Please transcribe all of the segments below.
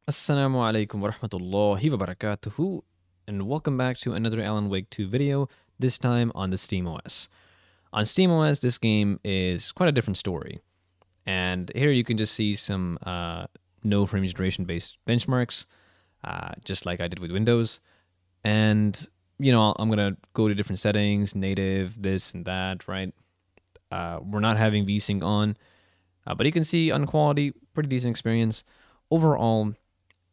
Assalamu alaikum wa rahmatullahi wa barakatuhu, and welcome back to another Alan Wake 2 video, this time on the SteamOS. On SteamOS, this game is quite a different story, and here you can just see some no frame generation based benchmarks, just like I did with Windows, and I'm gonna go to different settings, native, this and that, right? We're not having VSync on, but you can see on quality, pretty decent experience. Overall,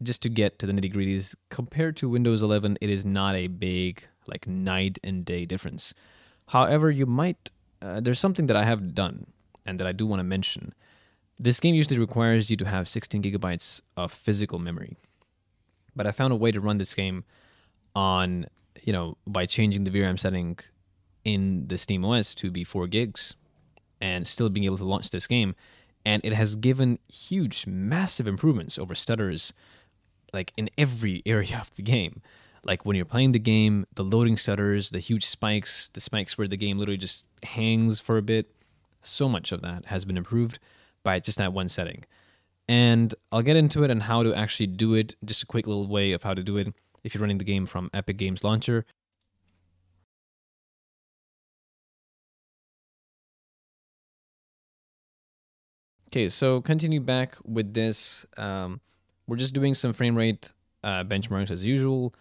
just to get to the nitty gritties, compared to Windows 11, it is not a big like night and day difference. However, there's something that I have done and that I do want to mention. This game usually requires you to have 16 gigabytes of physical memory, but I found a way to run this game on, by changing the VRAM setting in the SteamOS to be 4 gigs and still being able to launch this game. And it has given huge, massive improvements over stutters, like in every area of the game. Like when you're playing the game, the loading stutters, the huge spikes, the spikes where the game literally just hangs for a bit. So much of that has been improved by just that one setting. And I'll get into it and how to actually do it, just a quick little way of how to do it if you're running the game from Epic Games Launcher. Okay, so continue back with this. We're just doing some frame rate benchmarks as usual,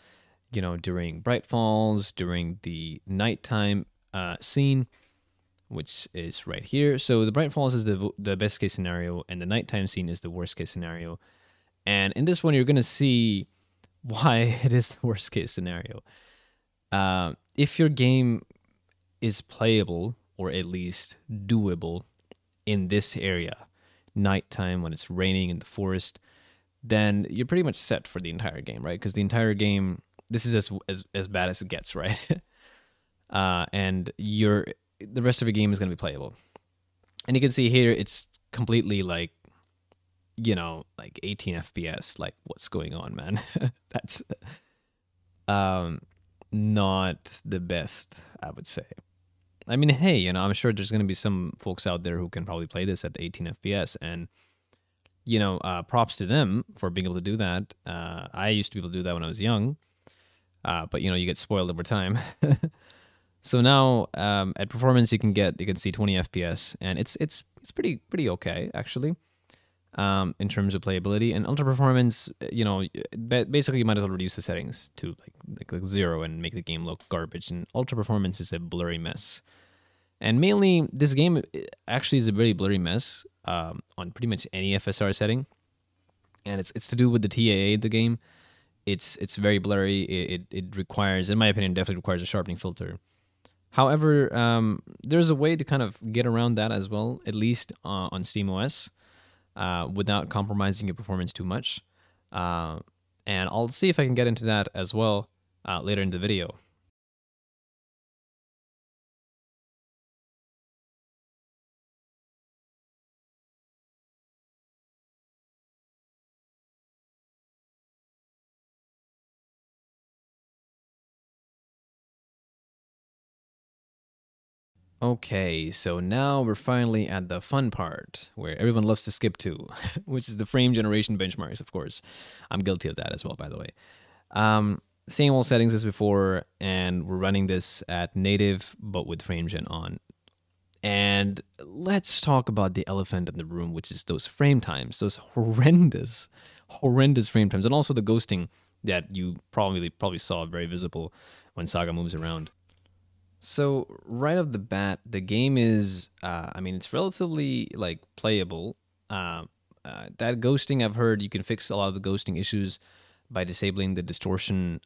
during bright falls, during the nighttime scene, which is right here. So the bright falls is the best case scenario, and the nighttime scene is the worst case scenario. And in this one, you're going to see why it is the worst case scenario. If your game is playable, or at least doable, in this area, nighttime when it's raining in the forest, then you're pretty much set for the entire game, right? Because the entire game, this is as bad as it gets, right? And the rest of the game is going to be playable. And you can see here, it's completely like 18 FPS. Like, what's going on, man? That's not the best, I would say. I mean, hey, I'm sure there's going to be some folks out there who can probably play this at 18 FPS, and props to them for being able to do that. I used to be able to do that when I was young, but you get spoiled over time. So now at performance, you can see 20 FPS, and it's pretty okay actually, in terms of playability. And ultra performance, basically you might as well reduce the settings to like 0 and make the game look garbage. And ultra performance is a blurry mess. And mainly, this game actually is a very blurry mess on pretty much any FSR setting, and it's to do with the TAA of the game. It's very blurry. It requires, in my opinion, definitely requires a sharpening filter. However, there's a way to kind of get around that as well, at least on SteamOS, without compromising your performance too much. And I'll see if I can get into that as well later in the video. Okay, so now we're finally at the fun part where everyone loves to skip to, which is the frame generation benchmarks, of course. I'm guilty of that as well, by the way. Same old settings as before, and we're running this at native, but with frame gen on. And let's talk about the elephant in the room, which is those frame times, those horrendous frame times, and also the ghosting that you probably saw very visible when Saga moves around. So right off the bat, the game is, it's relatively like playable. That ghosting, I've heard you can fix a lot of the ghosting issues by disabling the distortion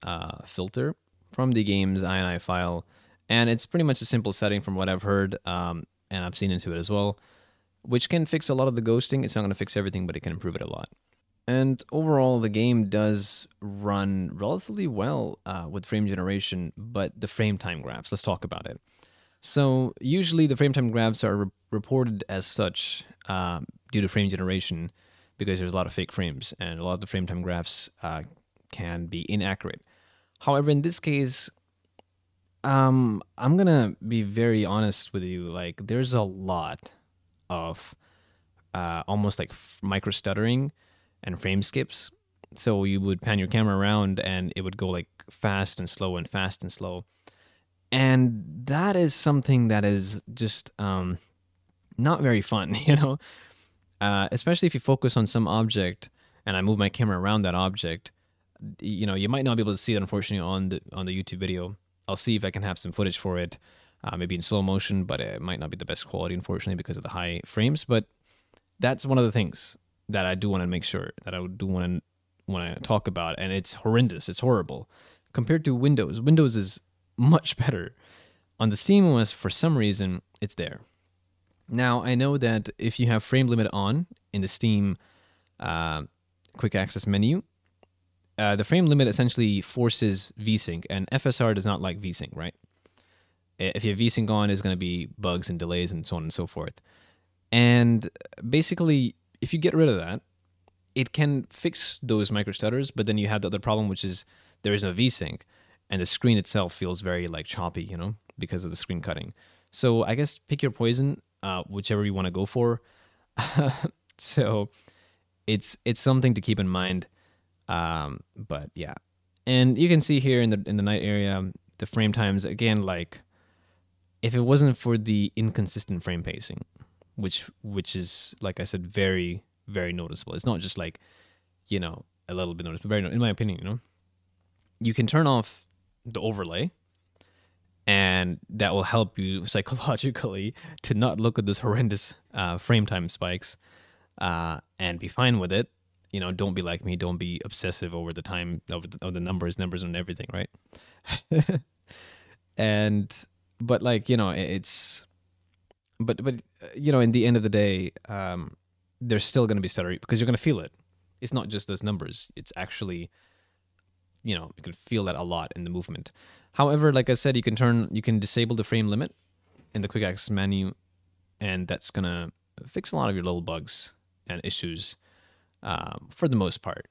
filter from the game's INI file, and it's pretty much a simple setting from what I've heard, and I've seen into it as well, which can fix a lot of the ghosting. It's not going to fix everything, but it can improve it a lot. And overall, the game does run relatively well with frame generation, but the frame time graphs, let's talk about it. So usually the frame time graphs are reported as such due to frame generation because there's a lot of fake frames, and a lot of the frame time graphs can be inaccurate. However, in this case, I'm going to be very honest with you. Like, there's a lot of almost like micro stuttering and frame skips So you would pan your camera around and it would go like fast and slow and fast and slow. And that is something that is just not very fun, you know? Especially if you focus on some object and I move my camera around that object, you know, you might not be able to see it, unfortunately, on the YouTube video. I'll see if I can have some footage for it, maybe in slow motion, but it might not be the best quality, unfortunately, because of the high frames. But that's one of the things that I do want to make sure that I do want to talk about, and it's horrendous. It's horrible compared to Windows. Windows is much better. On the SteamOS, for some reason, it's there. Now, I know that if you have frame limit on in the Steam quick access menu, the frame limit essentially forces VSync, and FSR does not like VSync, right? If you have VSync on, it's going to be bugs and delays and so on and so forth. And basically, if you get rid of that, it can fix those micro stutters, but then you have the other problem, which is there is no VSync, and the screen itself feels very like choppy, you know, because of the screen cutting. So I guess pick your poison, whichever you want to go for. So it's something to keep in mind. But yeah, and you can see here in the night area, the frame times again. Like, if it wasn't for the inconsistent frame pacing, which is, like I said, very very noticeable. It's not just like, you know, a little bit noticeable. Very, in my opinion, you know, you can turn off the overlay, and that will help you psychologically to not look at those horrendous frame time spikes, and be fine with it. You know, don't be like me. Don't be obsessive over the time of the numbers and everything, right? But like, you know, but you know, in the end of the day, there's still going to be stuttering because you're going to feel it. It's not just those numbers. It's actually, you know, you can feel that a lot in the movement. However, like I said, you can disable the frame limit in the quick access menu, and that's going to fix a lot of your little bugs and issues. For the most part.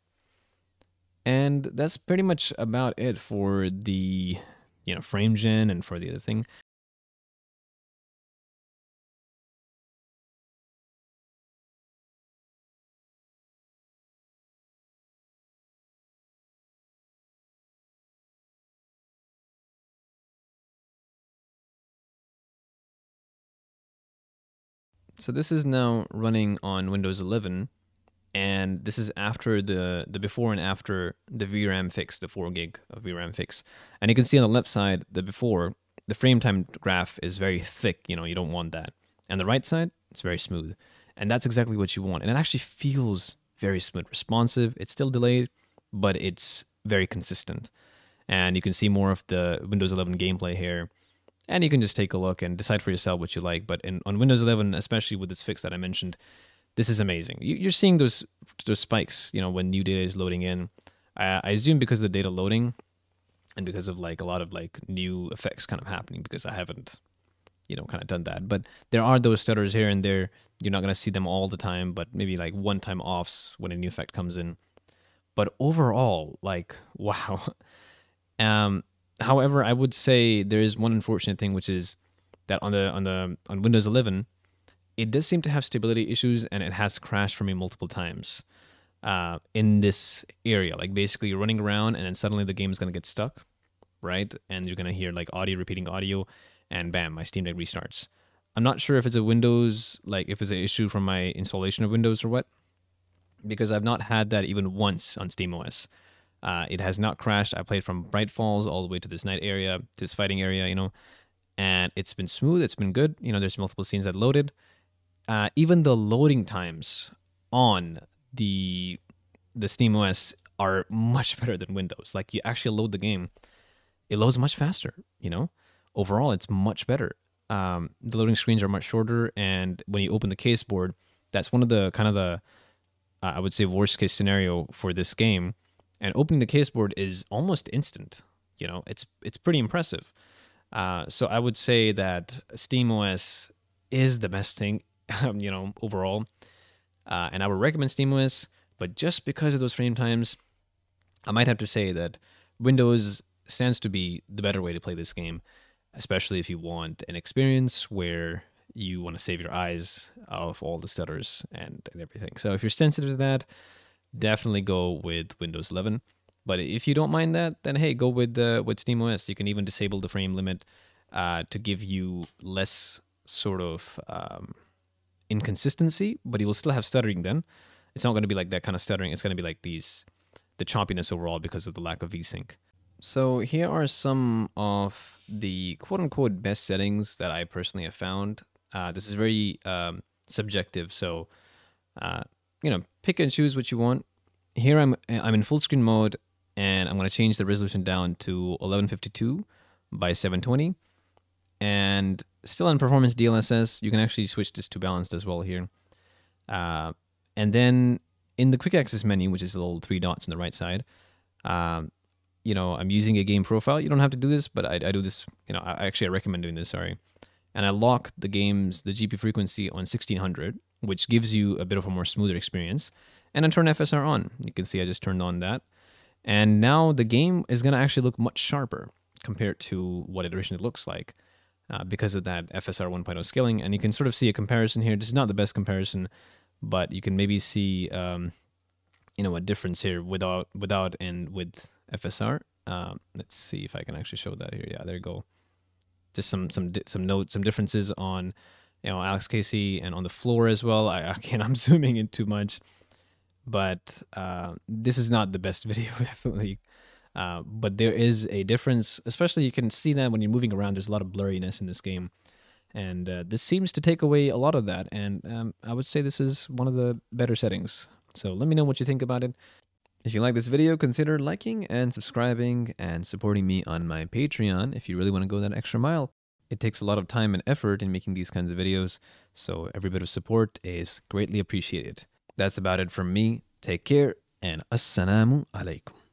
And that's pretty much about it for the, you know, frame gen and for the other thing. So this is now running on Windows 11, and this is after the before and after the VRAM fix, the 4 gig of VRAM fix. And you can see on the left side, the before, the frame time graph is very thick, you know, you don't want that. And the right side, it's very smooth. And that's exactly what you want. And it actually feels very smooth, responsive. It's still delayed, but it's very consistent. And you can see more of the Windows 11 gameplay here. And you can just take a look and decide for yourself what you like. But on Windows 11, especially with this fix that I mentioned, this is amazing. You're seeing those spikes, you know, when new data is loading in. I assume because of the data loading and because of like a lot of like new effects kind of happening, because I haven't, you know, kind of done that. But there are those stutters here and there. You're not going to see them all the time, but maybe like one-time offs when a new effect comes in. But overall, like, wow. However, I would say there is one unfortunate thing, which is that on Windows 11, it does seem to have stability issues, and it has crashed for me multiple times in this area. Like basically, you're running around, and then suddenly the game is gonna get stuck, right? And you're gonna hear like audio repeating audio, and bam, my Steam Deck restarts. I'm not sure if it's a Windows, like if it's an issue from my installation of Windows or what, because I've not had that even once on SteamOS. It has not crashed. I played from Bright Falls all the way to this night area, this fighting area, you know, and it's been smooth. It's been good. You know, there's multiple scenes that loaded. Even the loading times on the SteamOS are much better than Windows. Like you actually load the game, it loads much faster. You know, overall it's much better. The loading screens are much shorter, and when you open the caseboard, that's one of the kind of the I would say worst case scenario for this game. And opening the caseboard is almost instant. You know, it's pretty impressive. So I would say that SteamOS is the best thing, you know, overall. And I would recommend SteamOS, but just because of those frame times, I might have to say that Windows stands to be the better way to play this game, especially if you want an experience where you want to save your eyes of all the stutters and everything. So if you're sensitive to that, definitely go with Windows 11. But if you don't mind that, then hey, go with SteamOS. You can even disable the frame limit to give you less sort of inconsistency, but you will still have stuttering then. It's not going to be like that kind of stuttering. It's going to be like the choppiness overall because of the lack of VSync. So here are some of the quote-unquote best settings that I personally have found. This is very subjective, so pick and choose what you want. Here I'm in full screen mode, and I'm going to change the resolution down to 1152 by 720. And still in performance DLSS, you can actually switch this to balanced as well here. And then in the quick access menu, which is the little 3 dots on the right side, I'm using a game profile. You don't have to do this, but I do this. I recommend doing this. Sorry, and I lock the GPU frequency on 1600, which gives you a bit of a more smoother experience. And I turn FSR on. You can see I just turned on that, and now the game is gonna actually look much sharper compared to what it originally looks like because of that FSR 1.0 scaling. And you can sort of see a comparison here. This is not the best comparison, but you can maybe see a difference here without and with FSR. Let's see if I can actually show that here. Yeah, there you go. Just some differences on Alex Casey and on the floor as well. I'm zooming in too much, but this is not the best video definitely. But there is a difference, especially you can see that when you're moving around. There's a lot of blurriness in this game, and this seems to take away a lot of that. And I would say this is one of the better settings. So let me know what you think about it. If you like this video, consider liking and subscribing and supporting me on my Patreon if you really want to go that extra mile. It takes a lot of time and effort in making these kinds of videos, so every bit of support is greatly appreciated. That's about it from me. Take care, and assalamu alaikum.